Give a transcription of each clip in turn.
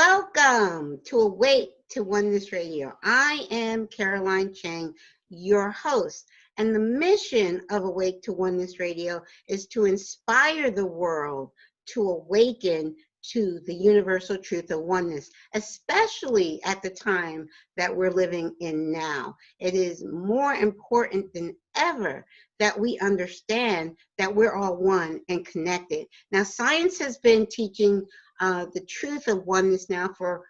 Welcome to Awake to Oneness Radio. I am Caroline Chang, your host, and the mission of Awake to Oneness Radio is to inspire the world to awaken to the universal truth of oneness, especially at the time that we're living in now. It is more important than ever that we understand that we're all one and connected. Now, science has been teaching the truth of oneness now for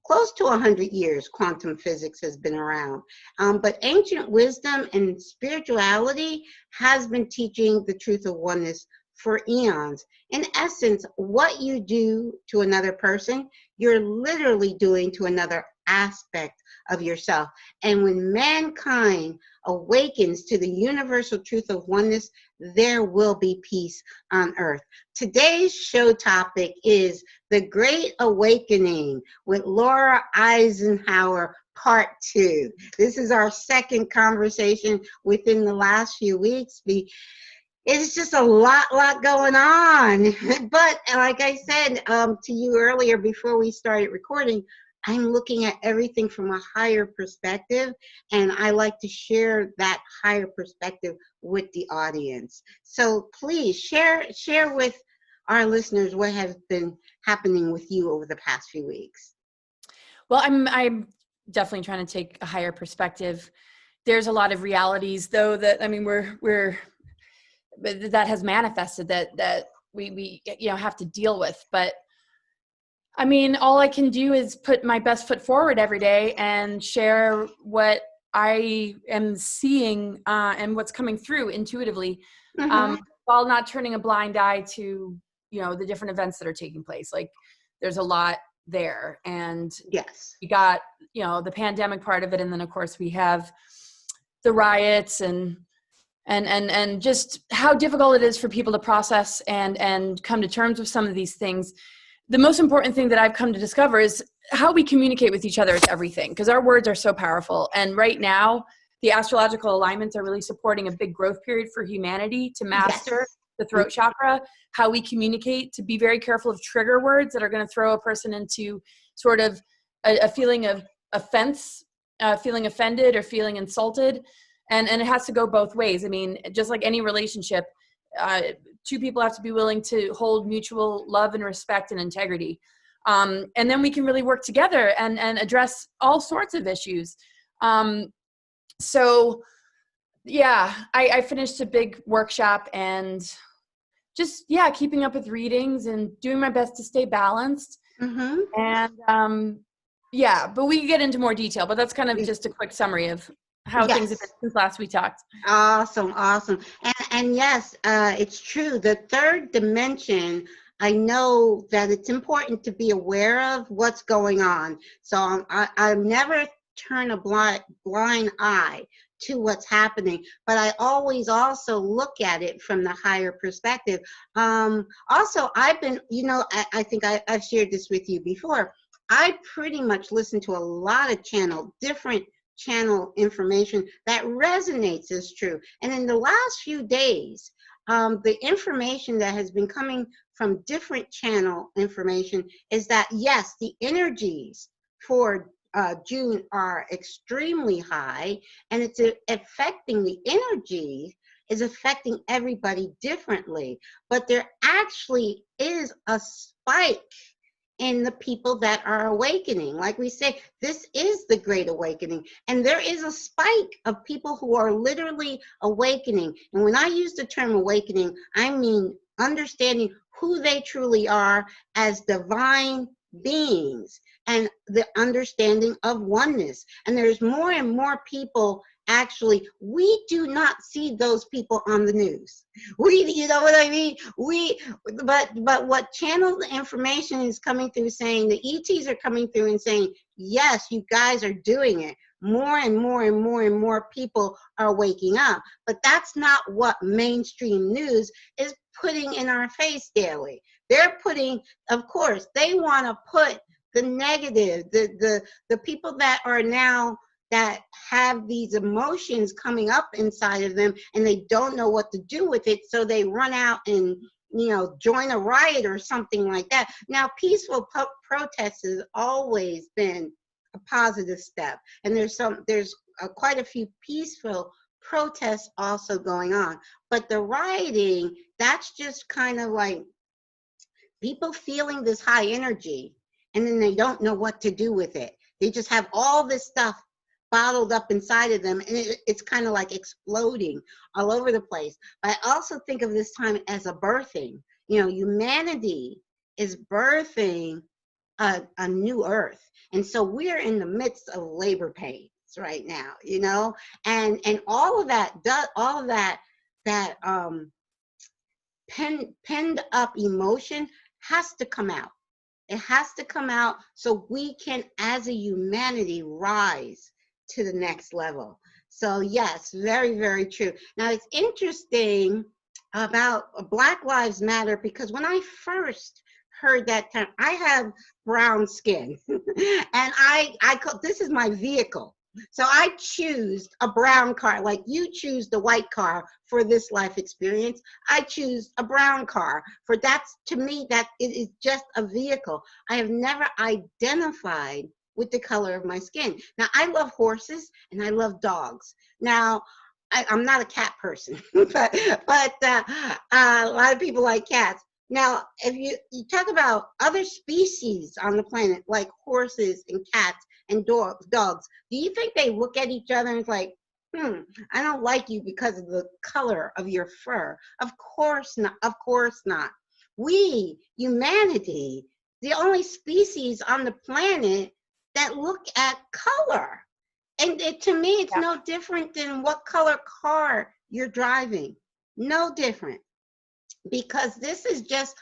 close to 100 years. Quantum physics has been around. But ancient wisdom and spirituality has been teaching the truth of oneness for eons. In essence, what you do to another person, you're literally doing to another aspect of yourself. And when mankind awakens to the universal truth of oneness, there will be peace on earth. Today's show topic is The Great Awakening with Laura Eisenhower, Part 2. This is our second conversation within the last few weeks. It's just a lot going on. But like I said to you earlier before we started recording, I'm looking at everything from a higher perspective, and I like to share that higher perspective with the audience. So please share with our listeners what has been happening with you over the past few weeks. Well, I'm definitely trying to take a higher perspective. There's a lot of realities, though, that that has manifested that we have to deal with. But I mean, all I can do is put my best foot forward every day and share what I am seeing and what's coming through intuitively, while not turning a blind eye to, the different events that are taking place. Like, there's a lot there. And yes, we got, the pandemic part of it. And then, of course, we have the riots and just how difficult it is for people to process and come to terms with some of these things. The most important thing that I've come to discover is how we communicate with each other is everything, because our words are so powerful. And right now, the astrological alignments are really supporting a big growth period for humanity to master the throat chakra, how we communicate, to be very careful of trigger words that are going to throw a person into sort of a feeling of offense, feeling offended or feeling insulted. And it has to go both ways. I mean, just like any relationship, two people have to be willing to hold mutual love and respect and integrity. And then we can really work together and address all sorts of issues. So yeah, I finished a big workshop and just, keeping up with readings and doing my best to stay balanced. And but we can get into more detail, but that's kind of just a quick summary of how things have been since last we talked. Awesome. And yes, it's true. The third dimension, I know that it's important to be aware of what's going on. So I never turn a blind eye to what's happening, but I always also look at it from the higher perspective. Also, I've been, I think I've shared this with you before. I pretty much listen to a lot of different channel information that resonates as true. And in the last few days, the information that has been coming from different channel information is that, yes, the energies for June are extremely high, and it's affecting the energy is affecting everybody differently. But there actually is a spike in the people that are awakening. Like we say, this is the Great Awakening. And there is a spike of people who are literally awakening. And when I use the term awakening, I mean understanding who they truly are as divine beings and the understanding of oneness. And there's more and more people. Actually, we do not see those people on the news. You know what I mean? But what channel information is coming through saying, the ETs are coming through and saying, yes, you guys are doing it. More and more people are waking up. But that's not what mainstream news is putting in our face daily. They're putting, of course, they want to put the negative, the people that are now that have these emotions coming up inside of them and they don't know what to do with it, so they run out and join a riot or something like that. Now, peaceful protest has always been a positive step, and there's quite a few peaceful protests also going on. But the rioting, that's just kind of like people feeling this high energy, and then they don't know what to do with it. They just have all this stuff bottled up inside of them, and it's kind of like exploding all over the place. But I also think of this time as a birthing. Humanity is birthing a new earth, and so we're in the midst of labor pains right now, and all of that penned up emotion has to come out. It has to come out so we can, as a humanity, rise to the next level. So yes, very, very true. Now, it's interesting about Black Lives Matter, because when I first heard that term, I have brown skin and this is my vehicle. So I choose a brown car, like you choose the white car for this life experience. I choose a brown car to me, that it is just a vehicle. I have never identified with the color of my skin. Now, I love horses and I love dogs. Now, I'm not a cat person, but a lot of people like cats. Now, if you talk about other species on the planet, like horses and cats and dogs, do you think they look at each other and it's like, I don't like you because of the color of your fur? Of course not. Of course not. We, humanity, the only species on the planet that look at color. And to me, it's no different than what color car you're driving. No different. Because this is just,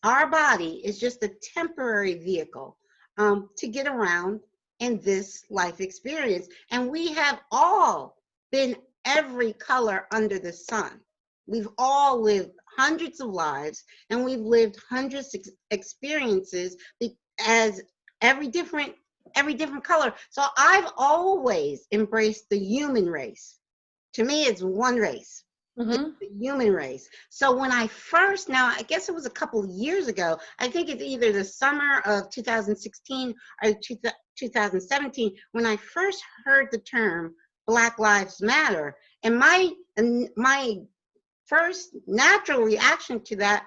our body is just a temporary vehicle to get around in this life experience. And we have all been every color under the sun. We've all lived hundreds of lives, and we've lived hundreds of experiences as every different color. So I've always embraced the human race. To me, it's one race. It's the human race. So when I first, now I guess it was a couple of years ago, I think it's either the summer of 2016 or 2017, when I first heard the term Black Lives Matter. And my first natural reaction to that,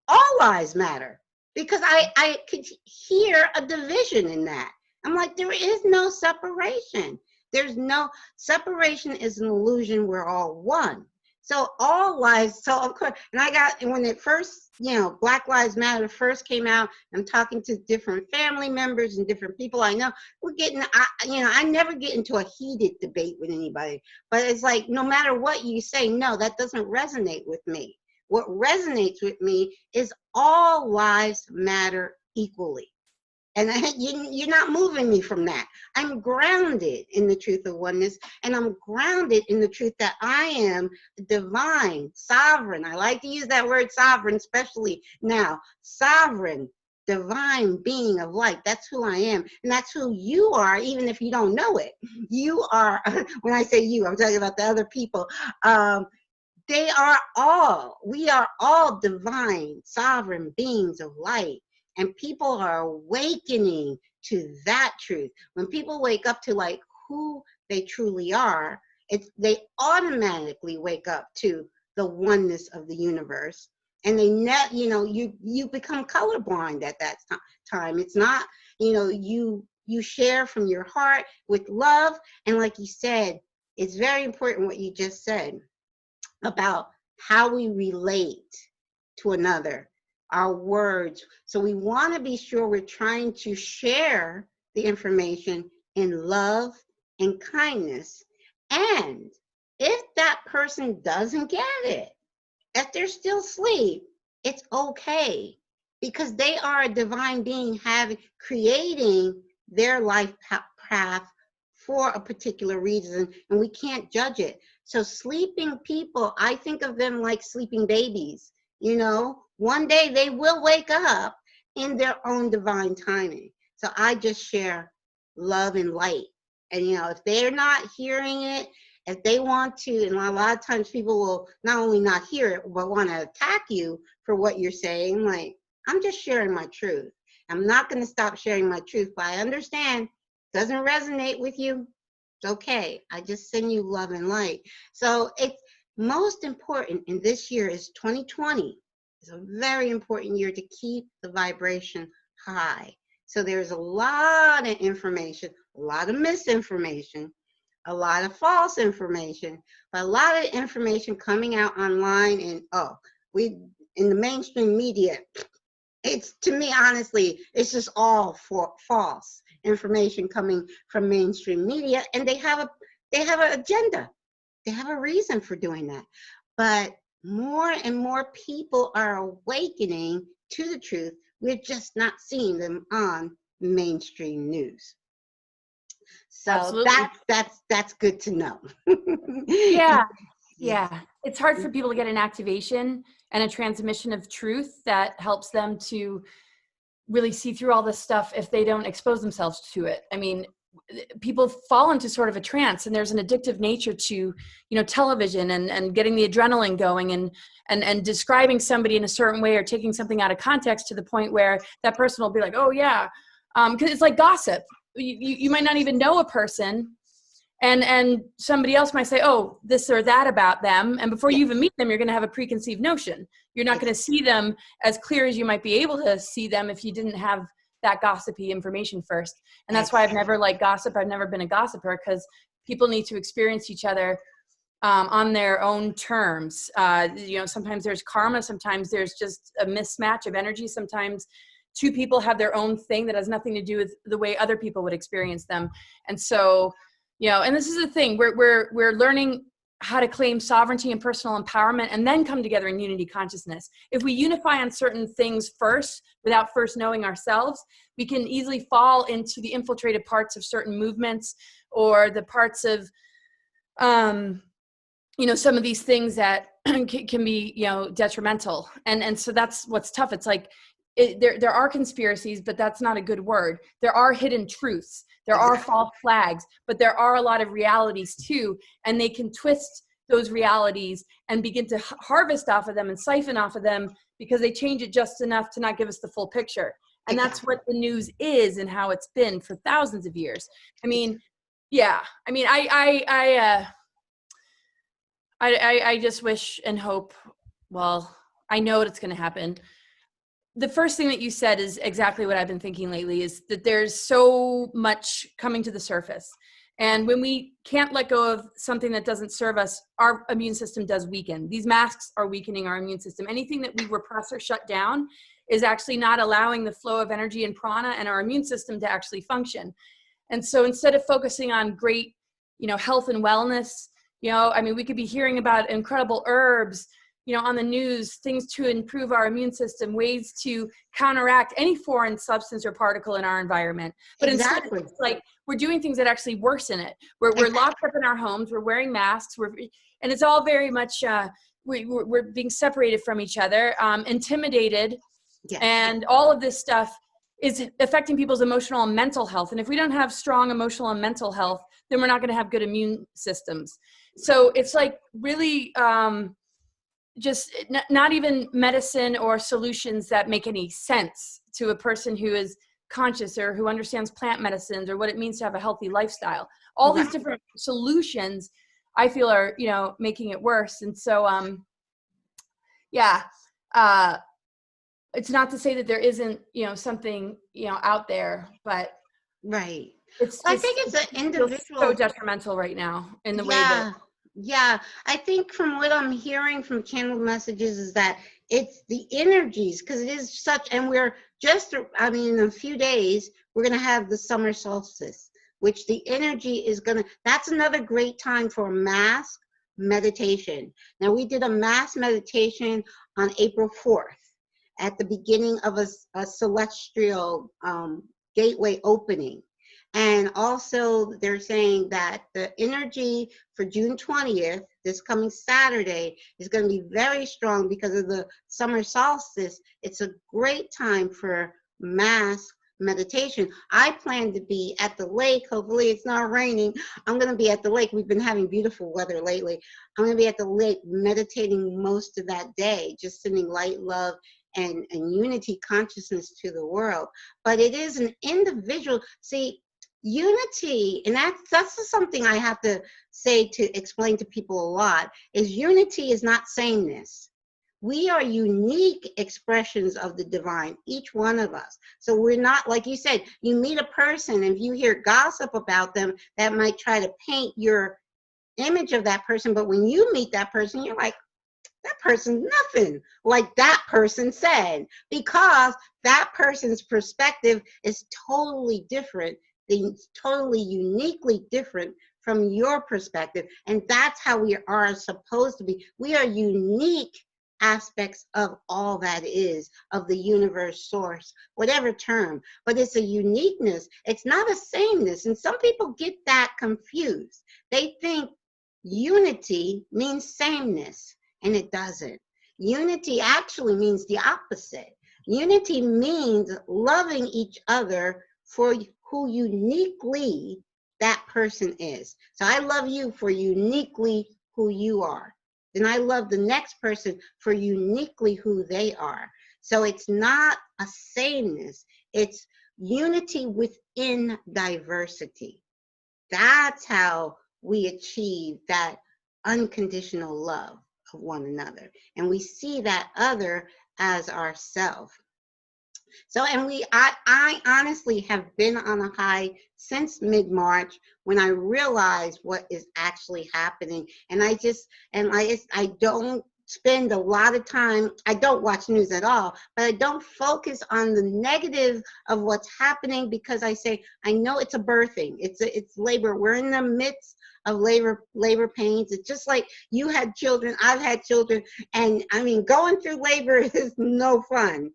all lives matter, because I could hear a division in that. I'm like, there is no separation. There's no separation, is an illusion. We're all one. So all lives, so of course, and when it first, Black Lives Matter first came out, I'm talking to different family members and different people I know, I never get into a heated debate with anybody, but it's like, no matter what you say, no, that doesn't resonate with me. What resonates with me is all lives matter equally. And you're not moving me from that. I'm grounded in the truth of oneness, and I'm grounded in the truth that I am divine, sovereign. I like to use that word sovereign, especially now. Sovereign, divine being of light. That's who I am. And that's who you are, even if you don't know it. You are, when I say you, I'm talking about the other people. We are all divine, sovereign beings of light. And people are awakening to that truth. When people wake up to like who they truly are, they automatically wake up to the oneness of the universe. And you become colorblind at that time. It's not, you share from your heart with love. And like you said, it's very important what you just said about how we relate to another. Our words. So we want to be sure we're trying to share the information in love and kindness. And if that person doesn't get it, if they're still asleep, it's okay, because they are a divine being creating their life path for a particular reason, and we can't judge it. So sleeping people, I think of them like sleeping babies. One day they will wake up in their own divine timing. So I just share love and light. And, if they're not hearing it, if they want to, and a lot of times people will not only not hear it, but want to attack you for what you're saying. Like, I'm just sharing my truth. I'm not going to stop sharing my truth, but I understand it doesn't resonate with you. It's okay. I just send you love and light. So it's most important in this year is 2020. It's a very important year to keep the vibration high. So there's a lot of information, a lot of misinformation, a lot of false information, but a lot of information coming out online, and we in the mainstream media, it's, to me, honestly, it's just all false information coming from mainstream media, and they have an agenda. They have a reason for doing that. But more and more people are awakening to the truth. We're just not seeing them on mainstream news. So Absolutely. that's good to know. Yeah. It's hard for people to get an activation and a transmission of truth that helps them to really see through all this stuff if they don't expose themselves to it. I mean, people fall into sort of a trance, and there's an addictive nature to, television and getting the adrenaline going and describing somebody in a certain way or taking something out of context to the point where that person will be like, oh yeah. Because it's like gossip. You might not even know a person, and somebody else might say, oh, this or that about them. And before you even meet them, you're going to have a preconceived notion. You're not going to see them as clear as you might be able to see them if you didn't have that gossipy information first. And that's why I've never liked gossip. I've never been a gossiper, because people need to experience each other on their own terms. Sometimes there's karma. Sometimes there's just a mismatch of energy. Sometimes two people have their own thing that has nothing to do with the way other people would experience them. And so, and this is the thing, we're learning how to claim sovereignty and personal empowerment, and then come together in unity consciousness. If we unify on certain things first, without first knowing ourselves, we can easily fall into the infiltrated parts of certain movements, or the parts of, some of these things that can be, detrimental. And so that's what's tough. It's like, there are conspiracies, but that's not a good word. There are hidden truths. There are false flags, but there are a lot of realities too. And they can twist those realities and begin to harvest off of them and siphon off of them, because they change it just enough to not give us the full picture. And that's what the news is, and how it's been for thousands of years. I mean, yeah. I mean, I just wish and hope, well, I know it's going to happen. The first thing that you said is exactly what I've been thinking lately, is that there's so much coming to the surface. And when we can't let go of something that doesn't serve us, our immune system does weaken. These masks are weakening our immune system. Anything that we repress or shut down is actually not allowing the flow of energy and prana and our immune system to actually function. And so instead of focusing on great, health and wellness, we could be hearing about incredible herbs, on the news, things to improve our immune system, ways to counteract any foreign substance or particle in our environment. But instead, it's like we're doing things that actually worsen it. We're locked up in our homes, we're wearing masks, and it's all very much, we're being separated from each other, intimidated, and all of this stuff is affecting people's emotional and mental health. And if we don't have strong emotional and mental health, then we're not going to have good immune systems. So it's like really, just not even medicine or solutions that make any sense to a person who is conscious or who understands plant medicines or what it means to have a healthy lifestyle. All these different solutions, I feel, are, making it worse. And so, it's not to say that there isn't, something, out there, but I think it's an individual. So detrimental right now in the way that. Yeah, I think from what I'm hearing from channeled messages is that it's the energies, because it is such, and we're just, in a few days, we're going to have the summer solstice, which the energy is going to, that's another great time for mass meditation. Now, we did a mass meditation on April 4th at the beginning of a celestial gateway opening. And also they're saying that the energy for June 20th, this coming Saturday, is going to be very strong because of the summer solstice. It's a great time for mass meditation. I plan to be at the lake. Hopefully it's not raining. I'm going to be at the lake. We've been having beautiful weather lately. I'm going to be at the lake meditating most of that day, just sending light, love, and unity consciousness to the world. But it is an individual, see, unity, and that's something I have to say to explain to people a lot, is unity is not sameness. We are unique expressions of the divine, each one of us. So we're not, like you said, you meet a person, and if you hear gossip about them, that might try to paint your image of that person. But when you meet that person, you're like, that person's nothing like that person said, because that person's perspective is totally different, totally uniquely different from your perspective. And that's how we are supposed to be. We are unique aspects of all that is, of the universe, source, whatever term, but it's a uniqueness. It's not a sameness. And some people get that confused. They think unity means sameness, and it doesn't. Unity actually means the opposite. Unity means loving each other for who uniquely that person is. So I love you for uniquely who you are. Then I love the next person for uniquely who they are. So it's not a sameness, it's unity within diversity. That's how we achieve that unconditional love of one another. And we see that other as ourself. So, and I honestly have been on a high since mid-March, when I realized what is actually happening. And I don't spend a lot of time, I don't watch news at all, but I don't focus on the negative of what's happening, because I say, I know it's a birthing, it's labor. We're in the midst of labor pains. It's just like you had children, I've had children, and I mean, going through labor is no fun.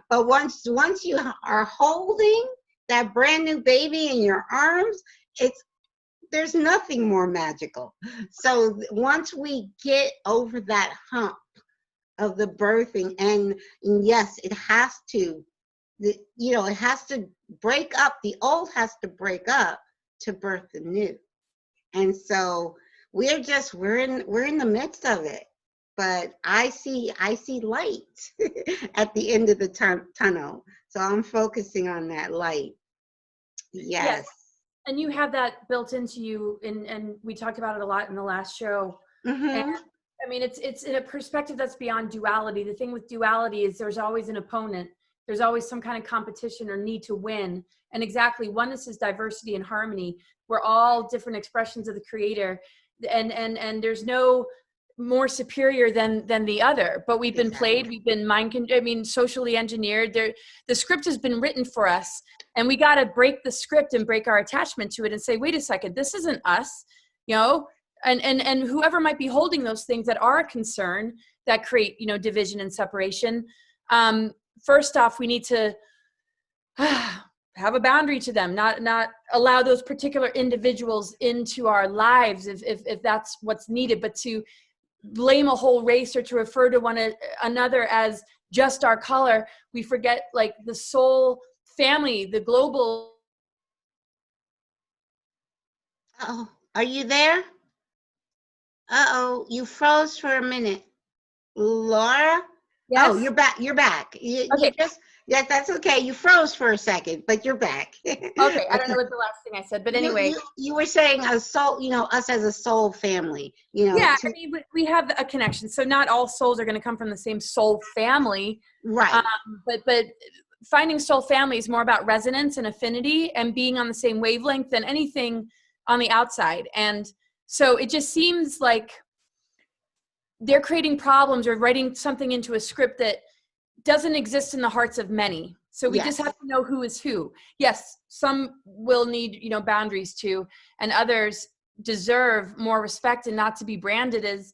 But once you are holding that brand new baby in your arms, there's nothing more magical. So once we get over that hump of the birthing, and yes, it has to, it has to break up. The old has to break up to birth the new. And so we're in the midst of it. But I see light at the end of the tunnel. So I'm focusing on that light. Yes. And you have that built into you, and we talked about it a lot in the last show. Mm-hmm. And I mean, it's in a perspective that's beyond duality. The thing with duality is there's always an opponent. There's always some kind of competition or need to win. And exactly, oneness is diversity and harmony. We're all different expressions of the creator. And there's no more superior than the other, but we've been played, we've been socially engineered. The script has been written for us, and we got to break the script and break our attachment to it and say, wait a second, this isn't us, and whoever might be holding those things that are a concern that create, division and separation. First off, we need to have a boundary to them, not allow those particular individuals into our lives if that's what's needed, but to blame a whole race or to refer to one another as just our color. We forget, like, the soul family, the global. Uh-oh, are you there? Uh-oh, you froze for a minute. Laura? Yes? Oh, you're back. Okay. Yes, that's okay. You froze for a second, but you're back. Okay, I don't know what the last thing I said, but anyway. You were saying a soul, us as a soul family, Yeah, I mean, we have a connection. So not all souls are going to come from the same soul family. Right. But finding soul family is more about resonance and affinity and being on the same wavelength than anything on the outside. And so it just seems like they're creating problems or writing something into a script that doesn't exist in the hearts of many. So we just have to know who is who. Yes, some will need, boundaries too, and others deserve more respect and not to be branded as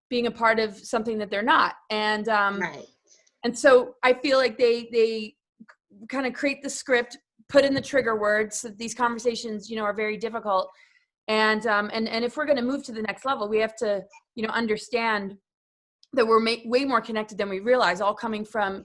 being a part of something that they're not. And and so I feel like they kind of create the script, put in the trigger words. So these conversations, are very difficult. And if we're going to move to the next level, we have to, understand that we're way more connected than we realize, all coming from,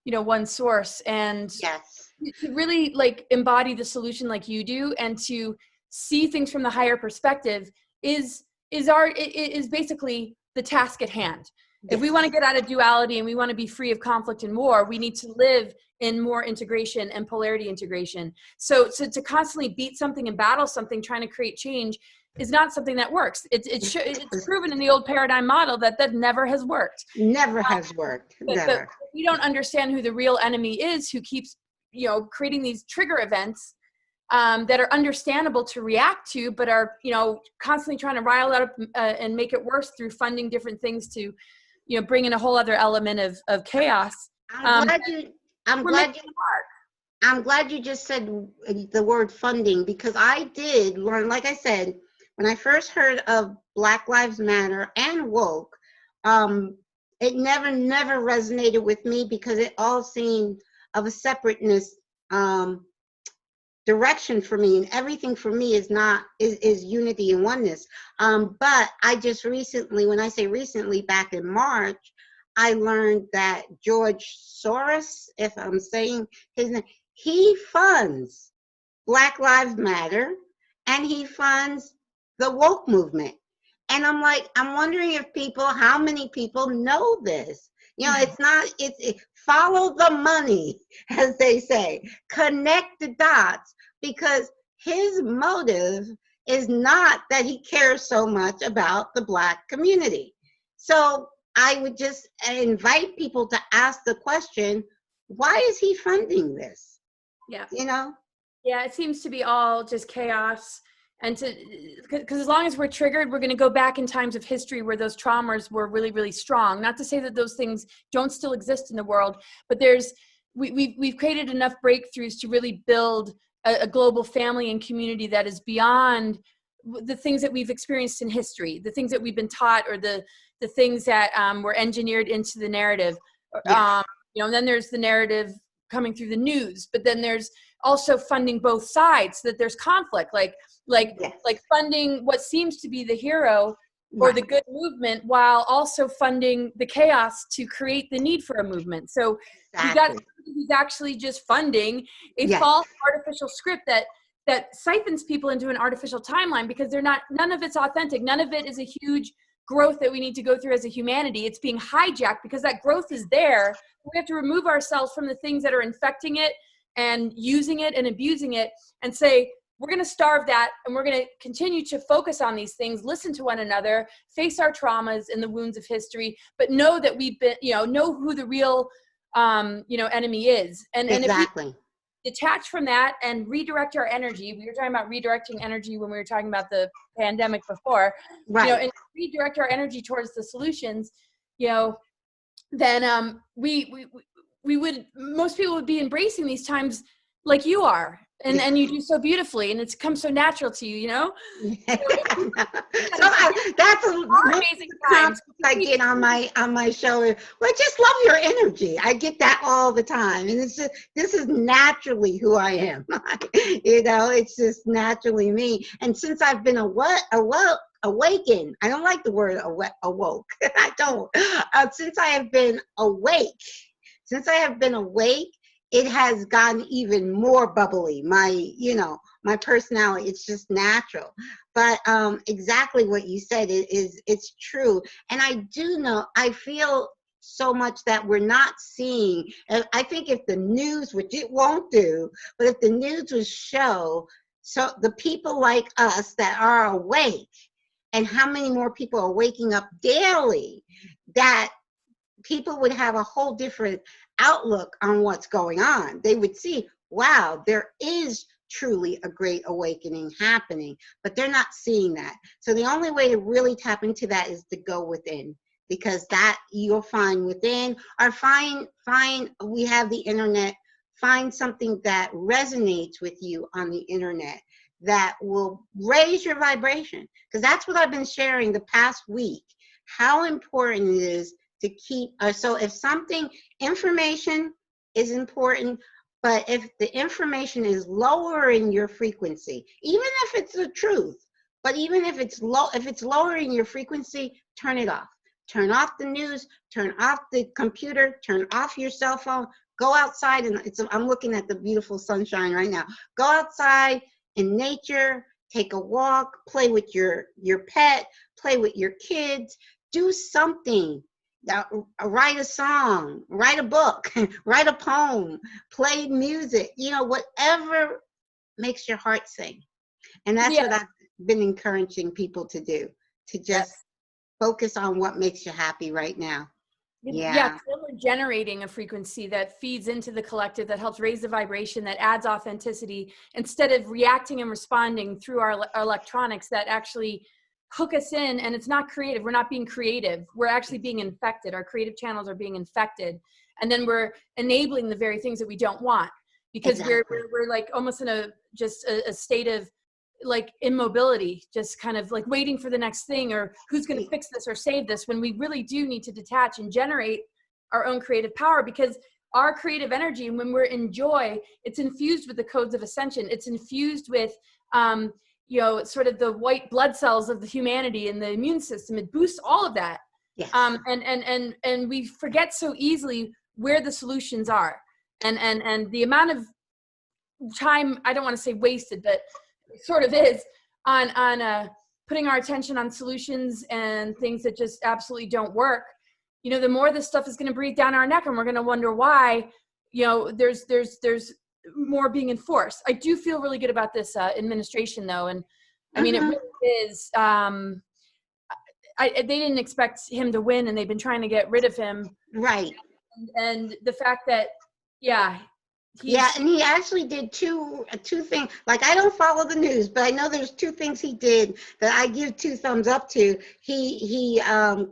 one source. And yes. to really like embody the solution like you do, and to see things from the higher perspective is basically the task at hand. If we want to get out of duality and we want to be free of conflict and war, we need to live in more integration and polarity integration. So to constantly beat something and battle something, trying to create change, is not something that works. It's proven in the old paradigm model that never has worked. Never has worked. Never. But we don't understand who the real enemy is, who keeps, creating these trigger events that are understandable to react to, but are, constantly trying to rile it up and make it worse through funding different things to, bring in a whole other element of chaos. I'm glad you just said the word funding, because I did learn, like I said, when I first heard of Black Lives Matter and woke, it never resonated with me, because it all seemed of a separateness direction for me, and everything for me is unity and oneness. But I just recently, when I say recently, back in March, I learned that George Soros, if I'm saying his name, he funds Black Lives Matter and he funds the woke movement. And I'm wondering if how many people know this? It's follow the money, as they say, connect the dots, because his motive is not that he cares so much about the Black community. So I would just invite people to ask the question, why is he funding this? Yeah. Yeah, it seems to be all just chaos. And because as long as we're triggered, we're going to go back in times of history where those traumas were really, really strong. Not to say that those things don't still exist in the world, but we've created enough breakthroughs to really build a global family and community that is beyond the things that we've experienced in history, the things that we've been taught, or the things that were engineered into the narrative. Yes. And then there's the narrative coming through the news, but then there's also funding both sides, so that there's conflict, like funding what seems to be the hero or the good movement, while also funding the chaos to create the need for a movement. So you got somebody who's actually just funding a false artificial script that siphons people into an artificial timeline, because none of it's authentic. None of it is a huge growth that we need to go through as a humanity. It's being hijacked because that growth is there. We have to remove ourselves from the things that are infecting it and using it and abusing it, and say, we're going to starve that, and we're going to continue to focus on these things, listen to one another, face our traumas and the wounds of history, but know that we've been, know who the real, enemy is. And if we detach from that and redirect our energy, we were talking about redirecting energy when we were talking about the pandemic before, and redirect our energy towards the solutions, then most people would be embracing these times like you are. And you do so beautifully, and it's come so natural to you, That's amazing times I get on my show. Well, I just love your energy. I get that all the time, and this is naturally who I am. It's just naturally me. And since I've been awakened, I don't like the word awoke. I don't. Since I have been awake, it has gotten even more bubbly. My personality, it's just natural. But exactly what you said it's true. And I do know, I feel so much that we're not seeing. And I think if the news, which it won't do, but if the news would show, so the people like us that are awake, and how many more people are waking up daily, that people would have a whole different outlook on what's going on. They would see, wow, there is truly a great awakening happening, but they're not seeing that. So the only way to really tap into that is to go within, because that you'll find within, or find we have the internet, find something that resonates with you on the internet that will raise your vibration. Because that's what I've been sharing the past week, how important it is to keep, so if information is important, but if the information is lowering your frequency, even if it's the truth, but even if it's lowering your frequency, turn it off. Turn off the news, turn off the computer, turn off your cell phone, Go outside, and I'm looking at the beautiful sunshine right now. Go outside in nature, take a walk, play with your pet, play with your kids, do something. Write a song, write a book, write a poem, play music, whatever makes your heart sing. And that's what I've been encouraging people to do, to just focus on what makes you happy right now. Yeah, so we're generating a frequency that feeds into the collective, that helps raise the vibration, that adds authenticity, instead of reacting and responding through our electronics that actually hook us in. And it's not creative. We're not being creative. We're actually being infected. Our creative channels are being infected. And then we're enabling the very things that we don't want, because we're like almost in a state of like immobility, just kind of like waiting for the next thing, or who's going to fix this or save this, when we really do need to detach and generate our own creative power. Because our creative energy, when we're in joy, it's infused with the codes of ascension. It's infused with sort of the white blood cells of the humanity and the immune system. It boosts all of that. Yes. And we forget so easily where the solutions are, and the amount of time, I don't want to say wasted, but it sort of is, on putting our attention on solutions and things that just absolutely don't work. The more this stuff is going to breathe down our neck, and we're going to wonder why, there's more being enforced. I do feel really good about this administration, though. And I mean, it really is, they didn't expect him to win, and they've been trying to get rid of him. Right. And the fact that, and he actually did two things. Like, I don't follow the news, but I know there's two things he did that I give 2 thumbs up to. He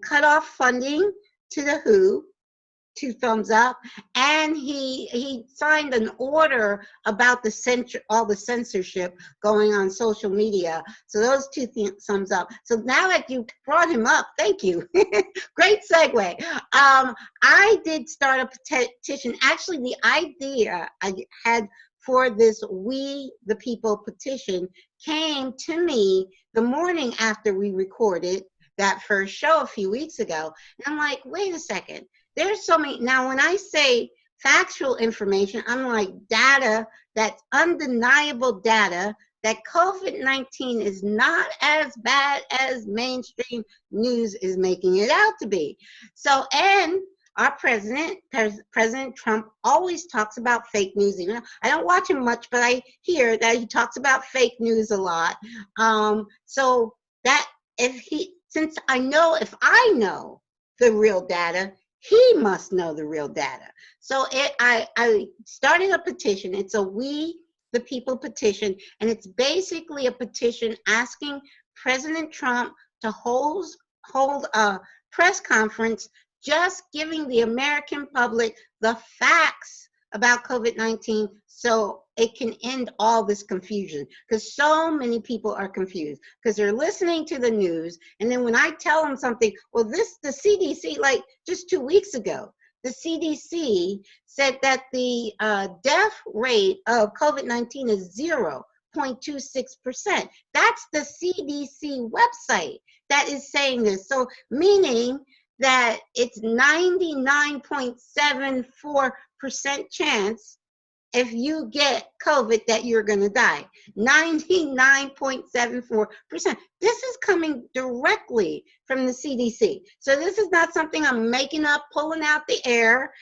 cut off funding to the WHO, 2 thumbs up, and he signed an order about all the censorship going on social media. So those 2 thumbs up. So now that you brought him up, thank you. Great segue. I did start a petition. Actually, the idea I had for this We the People petition came to me the morning after we recorded that first show a few weeks ago. And I'm like, wait a second. There's so many. Now, when I say factual information, I'm like data, that's undeniable data, that COVID-19 is not as bad as mainstream news is making it out to be. So, and our President Trump, always talks about fake news. Even I don't watch him much, but I hear that he talks about fake news a lot. So that since if I know the real data, he must know the real data. So I started a petition. It's a We the People petition, and it's basically a petition asking President Trump to hold a press conference, just giving the American public the facts about COVID-19 so it can end all this confusion, because so many people are confused because they're listening to the news, and then when I tell them something, well, the CDC, like just 2 weeks ago, the CDC said that the death rate of COVID-19 is 0.26%. That's the CDC website that is saying this. So meaning that it's 99.74% chance if you get COVID that you're going to die. 99.74%. This is coming directly from the CDC. So this is not something I'm making up, pulling out the air,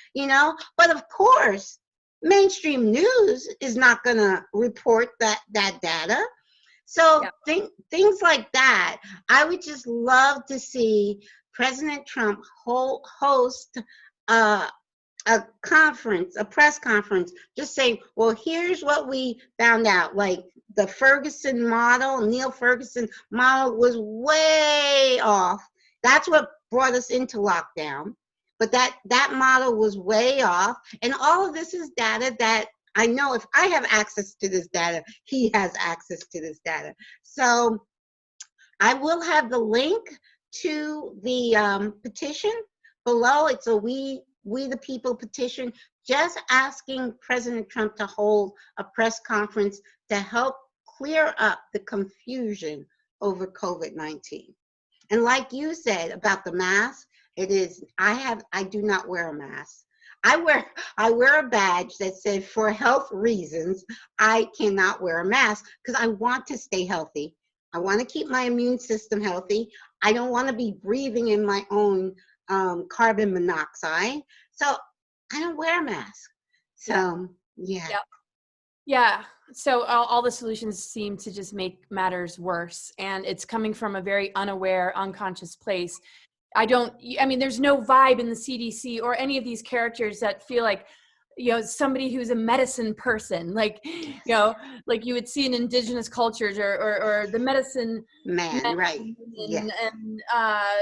But of course, mainstream news is not going to report that data. So things like that, I would just love to see President Trump host a press conference, just saying, well, here's what we found out. Like the Neil Ferguson model was way off. That's what brought us into lockdown. But that model was way off. And all of this is data that I know if I have access to this data, he has access to this data. So I will have the link to the petition below. It's a We the People petition, just asking President Trump to hold a press conference to help clear up the confusion over COVID-19. And like you said about the mask, I do not wear a mask. I wear a badge that says for health reasons, I cannot wear a mask because I want to stay healthy. I want to keep my immune system healthy. I don't want to be breathing in my own carbon monoxide. So I don't wear a mask. So, yeah. Yep. Yeah. So all the solutions seem to just make matters worse. And it's coming from a very unaware, unconscious place. I mean, there's no vibe in the CDC or any of these characters that feel like, somebody who's a medicine person, like, like you would see in indigenous cultures or the medicine Man, right. and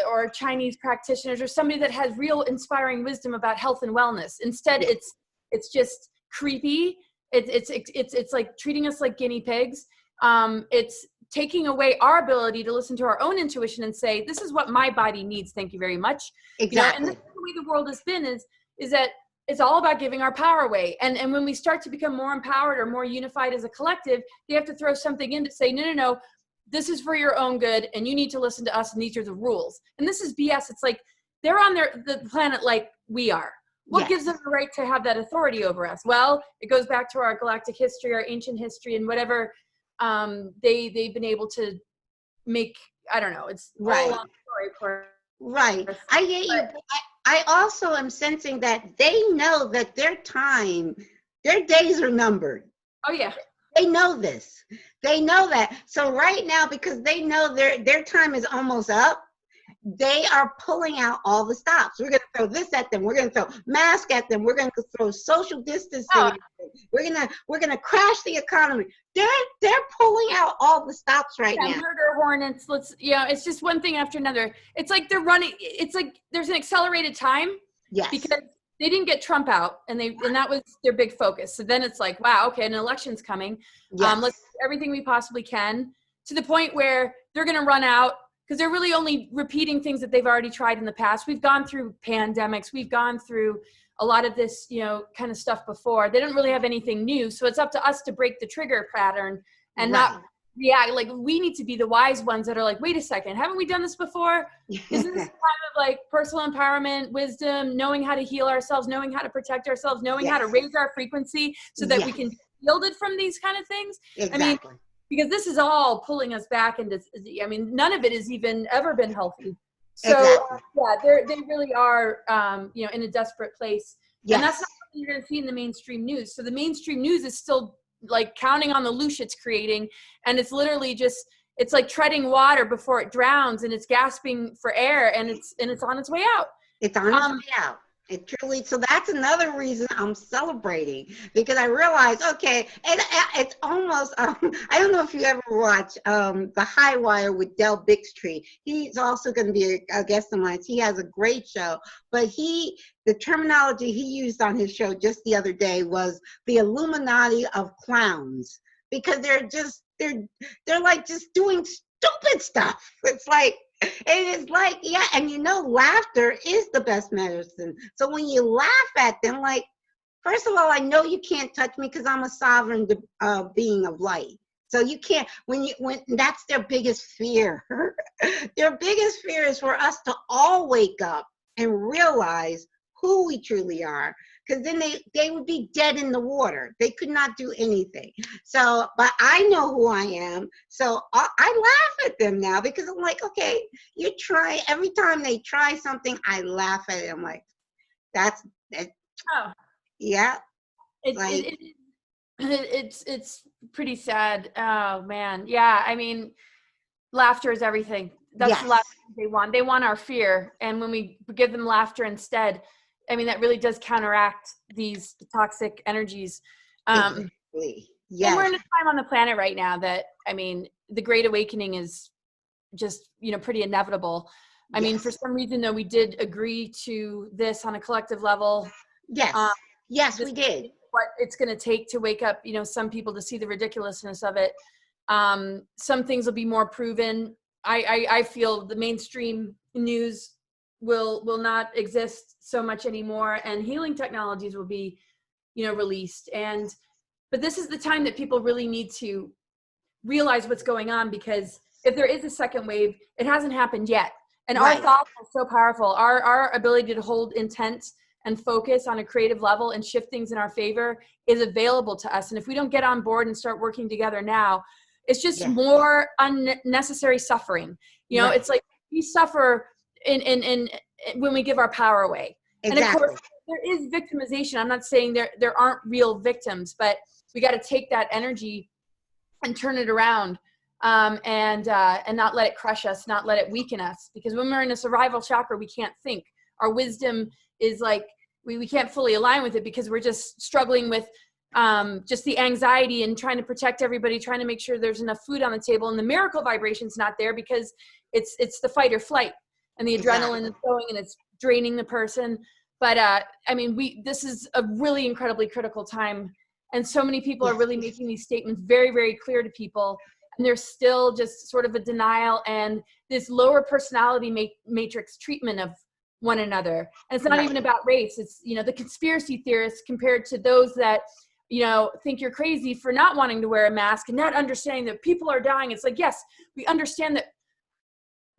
or Chinese practitioners or somebody that has real inspiring wisdom about health and wellness. Instead, it's just creepy. It's like treating us like guinea pigs. It's taking away our ability to listen to our own intuition and say, this is what my body needs. Thank you very much. Exactly. And the way the world has been is that it's all about giving our power away. And when we start to become more empowered or more unified as a collective, they have to throw something in to say, no, this is for your own good. And you need to listen to us. And these are the rules. And this is BS. It's like they're on the planet like we are. What gives them the right to have that authority over us? Well, it goes back to our galactic history, our ancient history, and whatever they've been able to make. I don't know. It's all a long story for. Right. I get you. I also am sensing that they know that their days are numbered. Oh yeah. They know this. They know that. So right now, because they know their time is almost up, they are pulling out all the stops. We're going to throw this at them. We're going to throw mask at them. We're going to throw social distancing. At them. We're going to crash the economy. They're pulling out all the stops right now. Murder hornets. It's just one thing after another. It's like they're running. It's like there's an accelerated time. Yes. Because they didn't get Trump out, and that was their big focus. So then it's like, wow, okay, an election's coming. Yes. Let's do everything we possibly can, to the point where they're going to run out. Because they're really only repeating things that they've already tried in the past. We've gone through pandemics. We've gone through a lot of this, kind of stuff before. They don't really have anything new. So it's up to us to break the trigger pattern and not react. Like, we need to be the wise ones that are like, wait a second, haven't we done this before? Isn't this time of like personal empowerment, wisdom, knowing how to heal ourselves, knowing how to protect ourselves, knowing how to raise our frequency so that we can be shielded from these kind of things? Exactly. I mean, because this is all pulling us back into, none of it has even ever been healthy. So they really are, in a desperate place. Yes. And that's not something you're going to see in the mainstream news. So the mainstream news is still like counting on the loosh it's creating. And it's literally it's like treading water before it drowns, and it's gasping for air, and it's on its way out. It's on its way out. It truly, so that's another reason I'm celebrating, because I realized, okay, and it's almost, I don't know if you ever watch The High Wire with Del Bixtree. He's also going to be a guest of mine. He has a great show, but the terminology he used on his show just the other day was the Illuminati of clowns, because they're like just doing stupid stuff. It's like, and laughter is the best medicine. So when you laugh at them, like, first of all, I know you can't touch me because I'm a sovereign being of light. So you can't, when that's their biggest fear. Their biggest fear is for us to all wake up and realize who we truly are. Because then they would be dead in the water. They could not do anything. So, but I know who I am. So I laugh at them now, because I'm like, okay, you try. Every time they try something, I laugh at it. I'm like, that's yeah. It's pretty sad. Oh man, yeah. I mean, laughter is everything. That's the last thing they want. They want our fear, and when we give them laughter instead, I mean, that really does counteract these toxic energies. Exactly. Yes. And we're in a time on the planet right now that, I mean, the Great Awakening is just, pretty inevitable. I mean, for some reason, though, we did agree to this on a collective level. Yes. Yes, we did. What it's going to take to wake up, some people to see the ridiculousness of it. Some things will be more proven. I feel the mainstream news will not exist so much anymore, and healing technologies will be, released. But this is the time that people really need to realize what's going on, because if there is a second wave, it hasn't happened yet. And our thoughts are so powerful. Our ability to hold intent and focus on a creative level and shift things in our favor is available to us. And if we don't get on board and start working together now, it's just more unnecessary suffering. You know, it's like we suffer in when we give our power away. Exactly. And of course, there is victimization. I'm not saying there aren't real victims, but we got to take that energy and turn it around, and not let it crush us, not let it weaken us. Because when we're in a survival chakra, we can't think. Our wisdom is like, we can't fully align with it because we're just struggling with just the anxiety and trying to protect everybody, trying to make sure there's enough food on the table. And the miracle vibration's not there because it's the fight or flight, and the adrenaline is going and it's draining the person. But I mean, this is a really incredibly critical time. And so many people are really making these statements very, very clear to people. And there's still just sort of a denial and this lower personality matrix treatment of one another. And it's not even about race. It's, you know, the conspiracy theorists compared to those that, you know, think you're crazy for not wanting to wear a mask and not understanding that people are dying. It's like, yes, we understand that.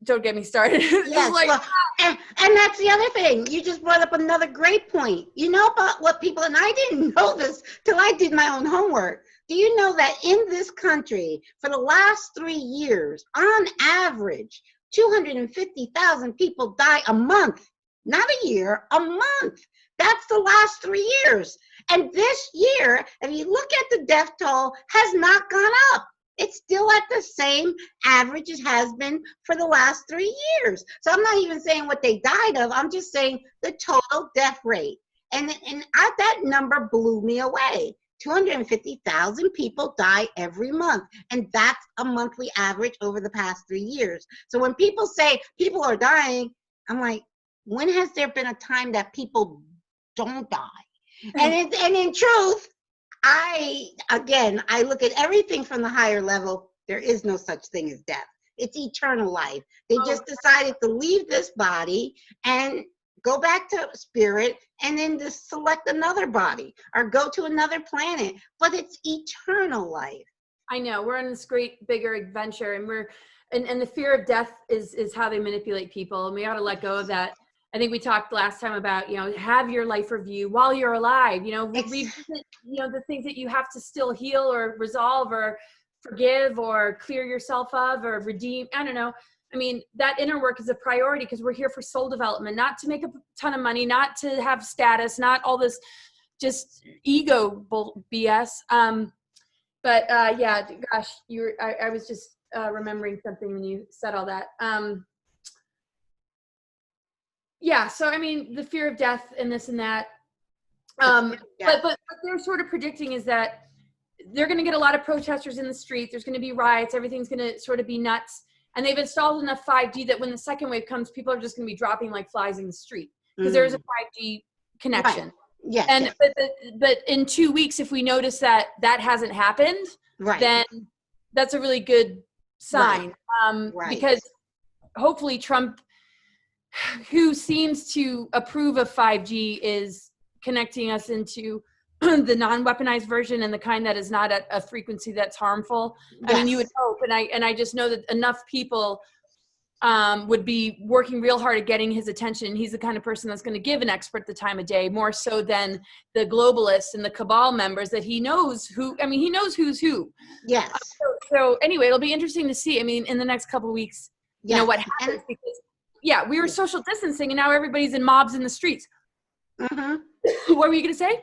Don't get me started. Yes, like, well, and that's the other thing. You just brought up another great point. You know about what people, and I didn't know this till I did my own homework. Do you know that in this country, for the last 3 years, on average, 250,000 people die a month? Not a year, a month. That's the last 3 years. And this year, if you look at the death toll, has not gone up. It's still at the same average it has been for the last 3 years. So I'm not even saying what they died of. I'm just saying the total death rate. And that number blew me away. 250,000 people die every month. And that's a monthly average over the past 3 years. So when people say people are dying, I'm like, when has there been a time that people don't die? And in truth, I look at everything from the higher level. There is no such thing as death. It's eternal life. They just decided to leave this body and go back to spirit and then just select another body or go to another planet. But it's eternal life. I know. We're on this great, bigger adventure, and and the fear of death is how they manipulate people. And we ought to let go of that. I think we talked last time about, you know, have your life review while you're alive, you know, revisit, you know, the things that you have to still heal or resolve or forgive or clear yourself of or redeem. I don't know. I mean, that inner work is a priority because we're here for soul development, not to make a ton of money, not to have status, not all this just ego BS. But yeah, gosh, I was just remembering something when you said all that. Yeah, so I mean, the fear of death and this and that. But what they're sort of predicting is that they're going to get a lot of protesters in the street. There's going to be riots. Everything's going to sort of be nuts. And they've installed enough 5G that when the second wave comes, people are just going to be dropping like flies in the street because there's a 5G connection. Right. Yes. And but in 2 weeks, if we notice that hasn't happened, then that's a really good sign. Because hopefully Trump, who seems to approve of 5G, is connecting us into the non-weaponized version and the kind that is not at a frequency that's harmful. I mean, you would hope, and I just know that enough people would be working real hard at getting his attention. He's the kind of person that's going to give an expert the time of day, more so than the globalists and the cabal members that he knows who. I mean, he knows who's who. Yes. So anyway, it'll be interesting to see. I mean, in the next couple of weeks, you know what happens, because we were social distancing and now everybody's in mobs in the streets. What were you going to say?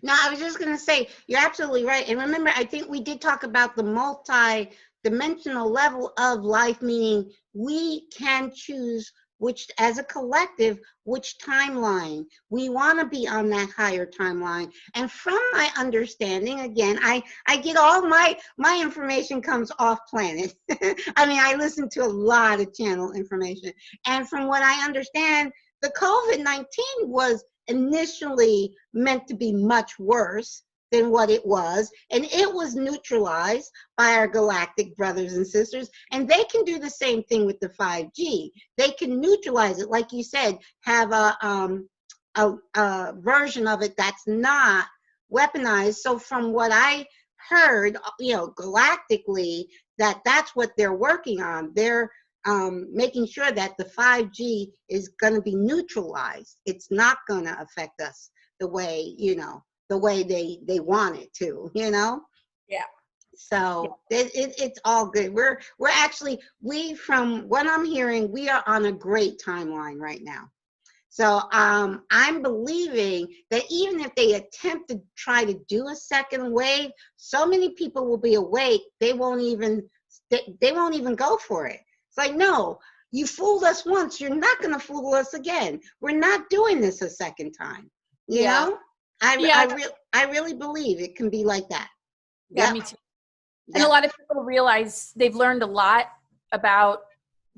No, I was just going to say, you're absolutely right. And remember, I think we did talk about the multi-dimensional level of life, meaning we can choose which, as a collective, which timeline we want to be on, that higher timeline. And from my understanding, again, I get all my information comes off planet. I mean, I listen to a lot of channel information. And from what I understand, the COVID-19 was initially meant to be much worse than what it was, and it was neutralized by our galactic brothers and sisters, and they can do the same thing with the 5G. They can neutralize it, like you said, have a version of it that's not weaponized. So from what I heard, you know, galactically, that's what they're working on. They're making sure that the 5G is going to be neutralized. It's not going to affect us the way, the way they want it to, Yeah. So it's all good. We're actually, from what I'm hearing, we are on a great timeline right now. So I'm believing that even if they attempt to try to do a second wave, so many people will be awake, they won't even go for it. It's like, no, you fooled us once, you're not going to fool us again. We're not doing this a second time. You know? I really believe it can be like that. Yeah, me too. And a lot of people realize they've learned a lot about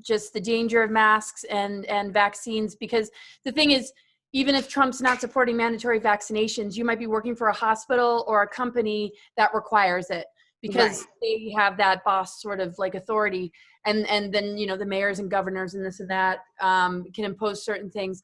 just the danger of masks and vaccines, because the thing is, even if Trump's not supporting mandatory vaccinations, you might be working for a hospital or a company that requires it, because they have that boss sort of like authority, and then the mayors and governors and this and that can impose certain things.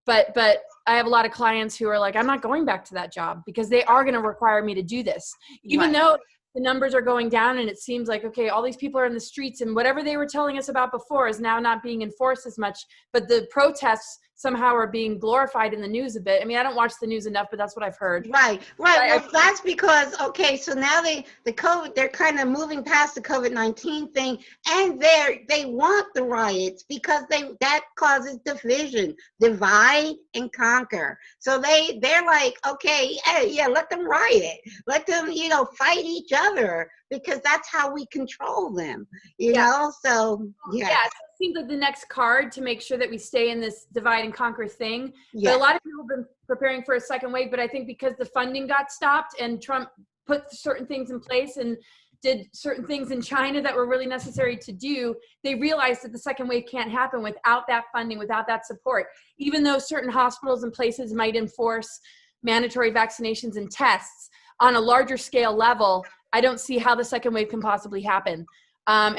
But I have a lot of clients who are like, I'm not going back to that job because they are going to require me to do this, even though the numbers are going down and it seems like, okay, all these people are in the streets and whatever they were telling us about before is now not being enforced as much, but the protests somehow are being glorified in the news a bit. I mean, I don't watch the news enough, but that's what I've heard. Right. Well, that's because, okay, so now they're kind of moving past the COVID-19 thing, and they want the riots because that causes division, divide and conquer. So they're like, okay, yeah, let them riot, let them, fight each other, because that's how we control them, you know? So, yeah. Yeah, it seems like the next card to make sure that we stay in this divide and conquer thing. Yeah. But a lot of people have been preparing for a second wave, but I think because the funding got stopped and Trump put certain things in place and did certain things in China that were really necessary to do, they realized that the second wave can't happen without that funding, without that support. Even though certain hospitals and places might enforce mandatory vaccinations and tests on a larger scale level, I don't see how the second wave can possibly happen. So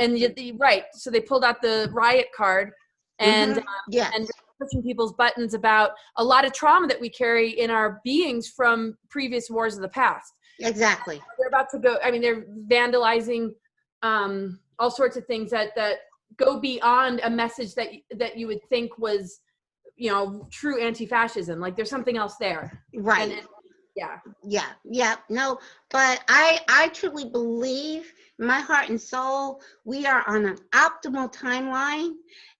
they pulled out the riot card and and pushing people's buttons about a lot of trauma that we carry in our beings from previous wars of the past. Exactly. They're about to go, I mean, they're vandalizing all sorts of things that go beyond a message that you would think was, true anti-fascism. Like there's something else there. Right. No, but I truly believe in my heart and soul we are on an optimal timeline,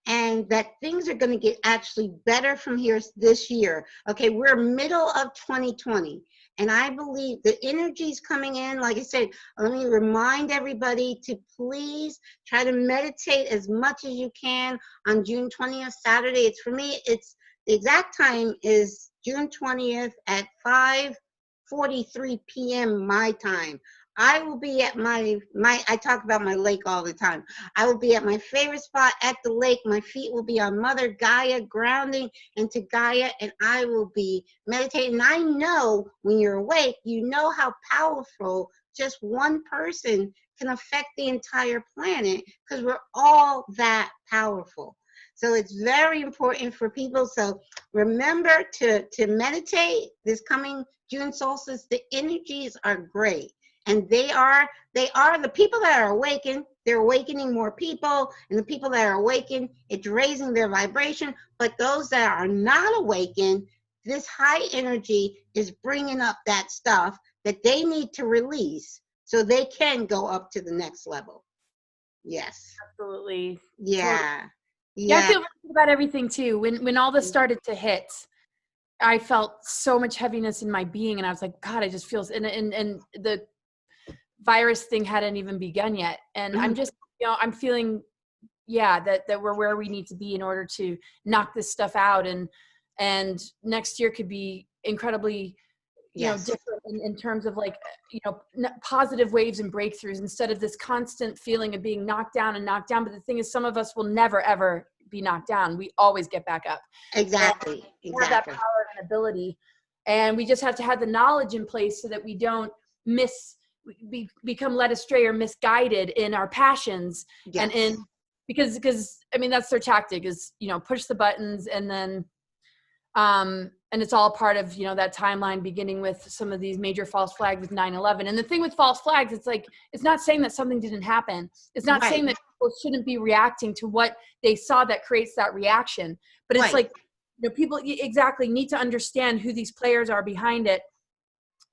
and that things are going to get actually better from here this year. Okay, we're middle of 2020, and I believe the energy's coming in. Like I said, let me remind everybody to please try to meditate as much as you can on June 20th, Saturday. It's for me, it's the exact time is June 20th at 5:43 p.m. my time. I will be at I talk about my lake all the time. I will be at my favorite spot at the lake. My feet will be on Mother Gaia, grounding into Gaia, and I will be meditating. I know when you're awake, you know how powerful just one person can affect the entire planet, because we're all that powerful. So it's very important for people. So remember to meditate this coming June solstice. The energies are great. And they are the people that are awakened. They're awakening more people, and the people that are awakened, it's raising their vibration. But those that are not awakened, this high energy is bringing up that stuff that they need to release so they can go up to the next level. Yes. Absolutely. Yeah. Totally. Yeah, I feel really good about everything too. When all this started to hit, I felt so much heaviness in my being, and I was like, God, I just feel, and the virus thing hadn't even begun yet, and I'm just, I'm feeling, that we're where we need to be in order to knock this stuff out, and next year could be incredibly, different in terms of like, positive waves and breakthroughs instead of this constant feeling of being knocked down. But the thing is, some of us will never ever be knocked down. We always get back up. Exactly. We have that power and ability, and we just have to have the knowledge in place so that we don't become led astray or misguided in our passions. And because I mean, that's their tactic is, push the buttons, and then and it's all part of, that timeline beginning with some of these major false flags with 9/11. And the thing with false flags, it's like, it's not saying that something didn't happen. It's not saying that people shouldn't be reacting to what they saw that creates that reaction. But it's Right. like, people exactly need to understand who these players are behind it.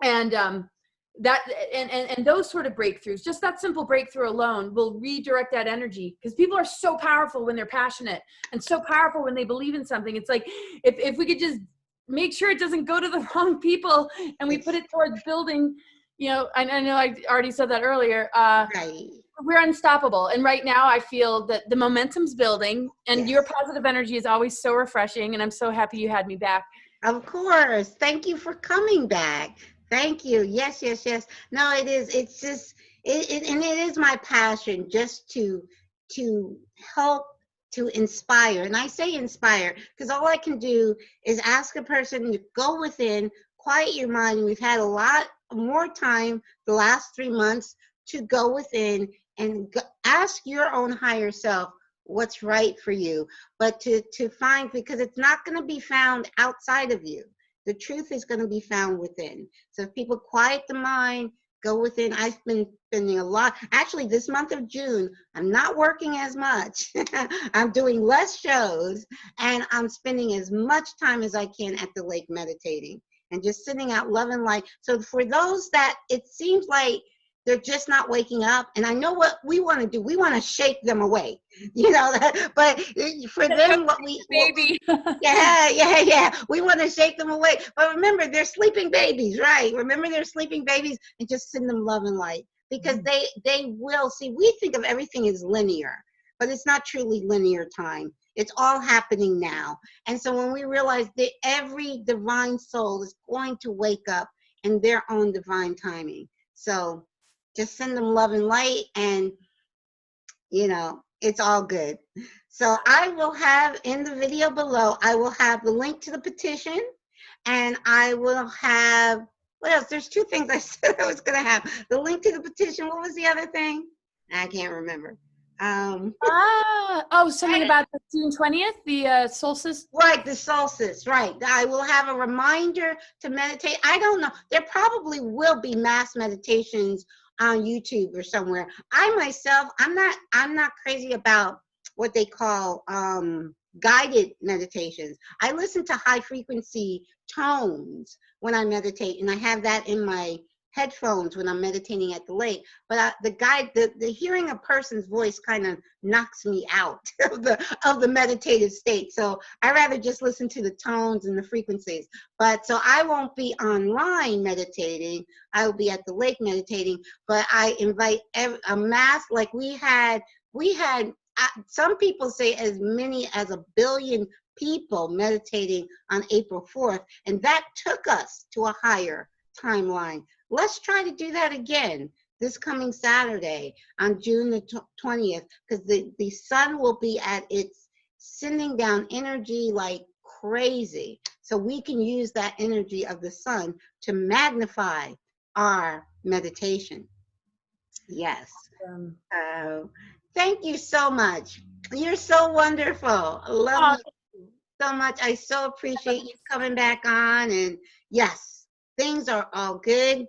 And and those sort of breakthroughs, just that simple breakthrough alone will redirect that energy, because people are so powerful when they're passionate and so powerful when they believe in something. It's like, if we could just make sure it doesn't go to the wrong people and we put it towards building, I know I already said that earlier, Right. we're unstoppable. And right now I feel that the momentum's building, and your positive energy is always so refreshing, and I'm so happy you had me back. Of course. Thank you for coming back. Thank you. Yes, yes, yes. No, it is. It's just, and it is my passion just to help, to inspire. And I say inspire because all I can do is ask a person to go within, quiet your mind. We've had a lot more time the last 3 months to go within and ask your own higher self what's right for you, but to find, because it's not going to be found outside of you. The truth is going to be found within. So if people quiet the mind, go within. I've been spending a lot, actually this month of June, I'm not working as much. I'm doing less shows, and I'm spending as much time as I can at the lake meditating and just sitting out, loving life. So for those that it seems like they're just not waking up, and I know what we want to do. We want to shake them awake, but for them, Baby. yeah. We want to shake them awake. But remember, they're sleeping babies, right? Remember, they're sleeping babies, and just send them love and light, because they will see. We think of everything as linear, but it's not truly linear time. It's all happening now. And so when we realize that every divine soul is going to wake up in their own divine timing. So just send them love and light, and it's all good. So I will have in the video below, I will have the link to the petition, and I will have, what else? There's 2 things I said I was going to have. The link to the petition. What was the other thing? I can't remember. Something about the June 20th, the solstice. Right, the solstice, right. I will have a reminder to meditate. I don't know. There probably will be mass meditations on YouTube or somewhere. I myself, I'm not crazy about what they call guided meditations. I listen to high frequency tones when I meditate, and I have that in my headphones when I'm meditating at the lake. But the hearing a person's voice kind of knocks me out of the meditative state. So I rather just listen to the tones and the frequencies. But so I won't be online meditating. I will be at the lake meditating. But I invite a mass, like we had. Some people say as many as 1 billion people meditating on April 4th, and that took us to a higher timeline. Let's try to do that again this coming Saturday on June the 20th, because the sun will be at its sending down energy like crazy. So we can use that energy of the sun to magnify our meditation. Yes. Thank you so much. You're so wonderful. I love you so much. I so appreciate you coming back on. And yes, things are all good.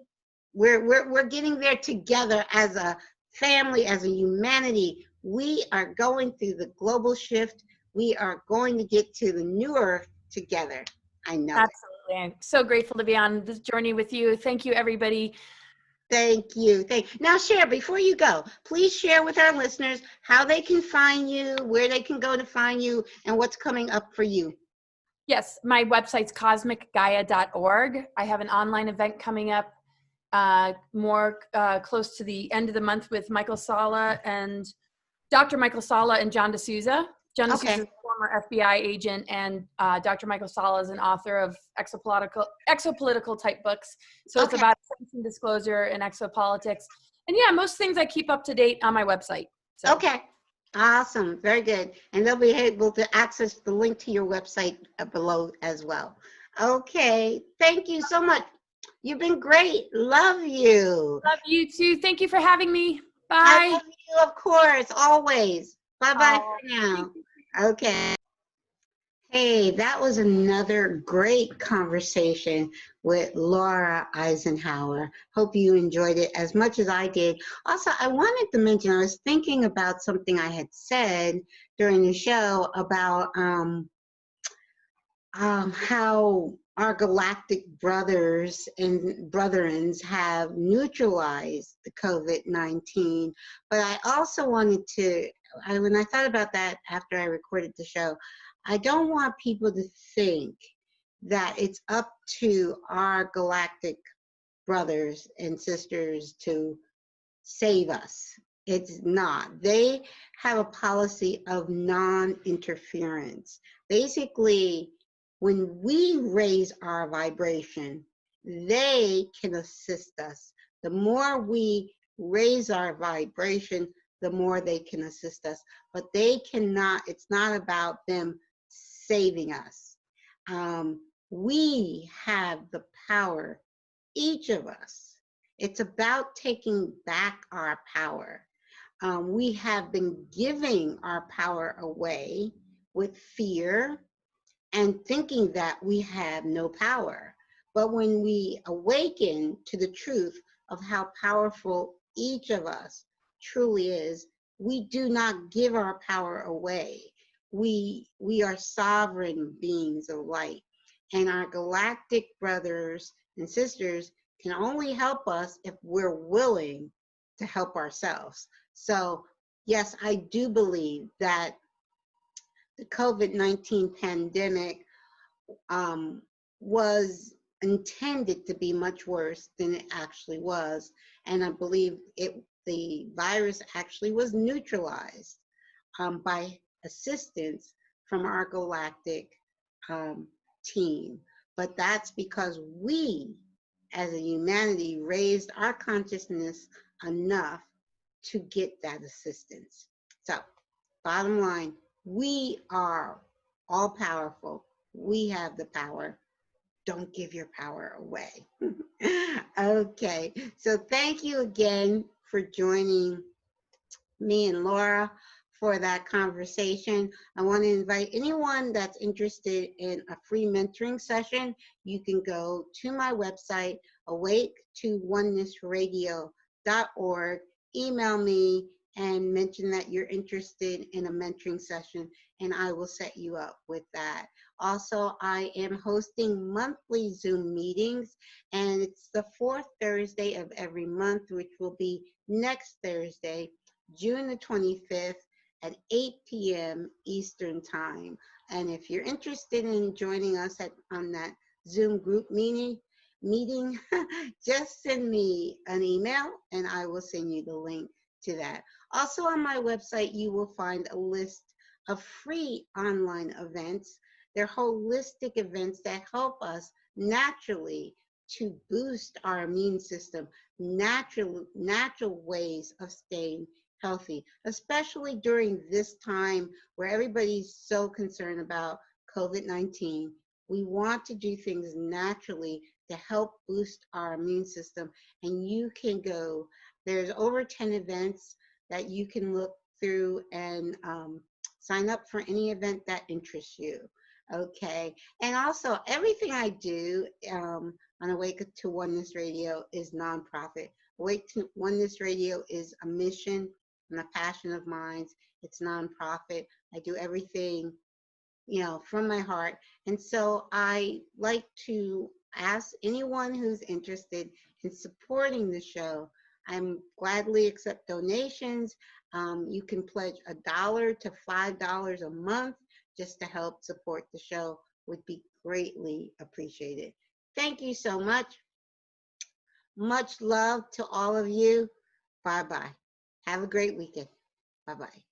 We're getting there together as a family, as a humanity. We are going through the global shift. We are going to get to the new earth together. I know. Absolutely. I'm so grateful to be on this journey with you. Thank you, everybody. Thank you. Now, share, before you go, please share with our listeners how they can find you, where they can go to find you, and what's coming up for you. Yes, my website's cosmicgaia.org. I have an online event coming up more close to the end of the month with Michael Sala and Dr. Michael Sala and John D'Souza. John D'Souza is a former FBI agent, and Dr. Michael Sala is an author of exopolitical type books. So it's about science and disclosure and exopolitics. And yeah, most things I keep up to date on my website. So. Okay. Awesome. Very good. And they'll be able to access the link to your website below as well. Okay. Thank you so much. You've been great. Love you. Love you too. Thank you for having me. Bye. I love you, of course, always. Bye-bye for now. Okay. Hey, that was another great conversation with Laura Eisenhower. Hope you enjoyed it as much as I did. Also, I wanted to mention, I was thinking about something I had said during the show about how our galactic brothers and brethrens have neutralized the COVID-19. But I also wanted to, when I thought about that after I recorded the show, I don't want people to think that it's up to our galactic brothers and sisters to save us. It's not. They have a policy of non-interference. Basically, when we raise our vibration, they can assist us. The more we raise our vibration, the more they can assist us. But they cannot, it's not about them saving us. We have the power, each of us. It's about taking back our power. We have been giving our power away with fear and thinking that we have no power. But when we awaken to the truth of how powerful each of us truly is, we do not give our power away. We are sovereign beings of light, and our galactic brothers and sisters can only help us if we're willing to help ourselves. So yes, I do believe that the COVID-19 pandemic was intended to be much worse than it actually was. And I believe the virus actually was neutralized by assistance from our galactic team. But that's because we, as a humanity, raised our consciousness enough to get that assistance. So, bottom line, we are all powerful. We have the power. Don't give your power away. Okay, so thank you again for joining me and Laura for that conversation. I want to invite anyone that's interested in a free mentoring session. You can go to my website, awake2onenessradio.org, email me and mention that you're interested in a mentoring session, and I will set you up with that. Also, I am hosting monthly Zoom meetings, and it's the fourth Thursday of every month, which will be next Thursday, June the 25th at 8 p.m. Eastern Time. And if you're interested in joining us on that Zoom group meeting, just send me an email and I will send you the link to that. Also on my website, you will find a list of free online events. They're holistic events that help us naturally to boost our immune system, natural ways of staying healthy, especially during this time where everybody's so concerned about COVID-19. We want to do things naturally to help boost our immune system. And you can go, there's over 10 events that you can look through and sign up for any event that interests you. Okay. And also, everything I do on Awake to Oneness Radio is nonprofit. Awake to Oneness Radio is a mission and a passion of mine. It's nonprofit. I do everything, from my heart. And so I like to ask anyone who's interested in supporting the show. I'm gladly accept donations. You can pledge $1 to $5 a month just to help support the show. Would be greatly appreciated. Thank you so much. Much love to all of you. Bye-bye. Have a great weekend. Bye-bye.